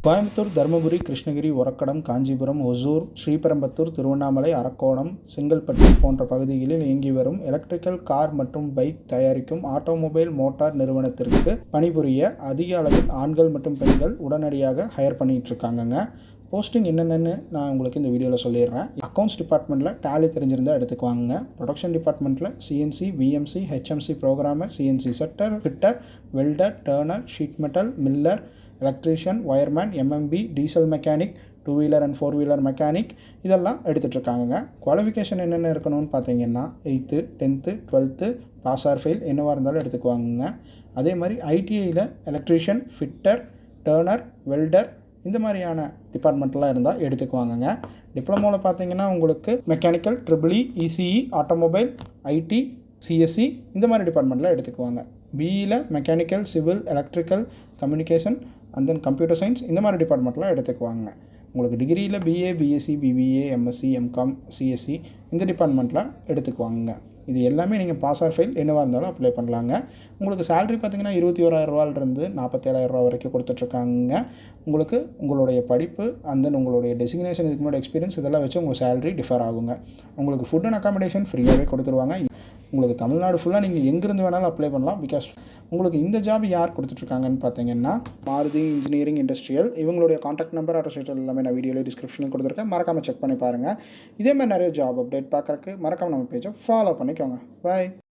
கோயம்புத்தூர், தருமபுரி, கிருஷ்ணகிரி, ஒரக்கடம், காஞ்சிபுரம், ஒசூர், ஸ்ரீபெரும்புதூர், திருவண்ணாமலை, அரக்கோணம், செங்கல்பட்டு போன்ற பகுதிகளில் இயங்கி வரும் எலக்ட்ரிக்கல் கார் மற்றும் பைக் தயாரிக்கும் ஆட்டோமொபைல் மோட்டார் நிறுவனத்திற்கு பணிபுரிய அதிக அளவில் ஆண்கள் மற்றும் பெண்கள் உடனடியாக ஹையர் பண்ணிட்டு இருக்காங்கங்க. போஸ்டிங் என்னென்னு நான் உங்களுக்கு இந்த வீடியோவில் சொல்லிடுறேன். அக்கௌண்ட்ஸ் டிபார்ட்மெண்ட்டில் டேலி தெரிஞ்சிருந்தால் எடுத்துக்குவாங்க. ப்ரொடக்ஷன் டிபார்ட்மெண்ட்டில் CNC, VMC, HMC programmer, CNC setter, fitter, welder, turner, sheet metal, miller, electrician, wireman, MMP, diesel mechanic, 2 wheeler and 4 wheeler mechanic இதெல்லாம் எடுத்துகிட்ருக்காங்க. குவாலிஃபிகேஷன் என்னென்ன இருக்கணும்னு பார்த்தீங்கன்னா 8th, 10th, 12th pass R fail என்னவாக இருந்தாலும் எடுத்துக்குவாங்க. அதே மாதிரி ஐடிஐயில் எலக்ட்ரீஷியன், ஃபிட்டர், டர்னர், வெல்டர் இந்த மாதிரியான டிபார்ட்மெண்ட்லாம் இருந்தால் எடுத்துக்குவாங்கங்க. டிப்ளமோவில் பார்த்தீங்கன்னா உங்களுக்கு mechanical, triple E, ECE, automobile, IT, CSC இந்த மாதிரி டிபார்ட்மெண்ட்டில் எடுத்துக்குவாங்க. பிஇயில் mechanical, civil, electrical, communication and then computer science இந்த மாதிரி டிபார்ட்மெண்ட்டில் எடுத்துக்குவாங்க. உங்களுக்கு டிகிரியில் BA, BSc, BBA, MSc, MCom, CSC இந்த டிபார்ட்மெண்ட்டில் எடுத்துக்குவாங்க. இது எல்லாமே நீங்கள் பாஸ் ஆர் ஃபெயில் என்னவாக இருந்தாலும் அப்ளை பண்ணலாங்க. உங்களுக்கு சேலரி பார்த்தீங்கன்னா 21,000 47,000 வரைக்கும் கொடுத்துட்ருக்காங்க. உங்களுக்கு உங்களுடைய படிப்பு அண்ட் தென் உங்களுடைய டெசிக்னேஷன், இதுக்கு முன்னாடி எக்ஸ்பீரியன்ஸ் இதெல்லாம் வச்சு உங்கள் சேலரி டிஃபர் ஆகுங்க. உங்களுக்கு ஃபுட் அண்ட் அக்காமடேஷன் ஃப்ரீயாகவே கொடுத்துருவாங்க. உங்களுக்கு தமிழ்நாடு ஃபுல்லாக நீங்கள் எங்கேருந்து வேணாலும் அப்ளை பண்ணலாம். பிகாஸ் உங்களுக்கு இந்த ஜாப் யார் கொடுத்துட்ருக்காங்கன்னு பார்த்தீங்கன்னா மாருதி இன்ஜினியரிங் இண்டஸ்ட்ரியல். இவங்களுடைய காண்டாக்ட் நம்பர், அட்ரஸ் எல்லாமே நான் வீடியோவில் டிஸ்கிரிப்ஷனில் கொடுத்துருக்கேன். மறக்காமல் செக் பண்ணி பாருங்கள். இதே மாதிரி நிறைய ஜாப் அப்டேட் பார்க்குறக்கு மறக்காமல் நம்ம பேஜை ஃபாலோ பண்ணிக்கோங்க. பாய்.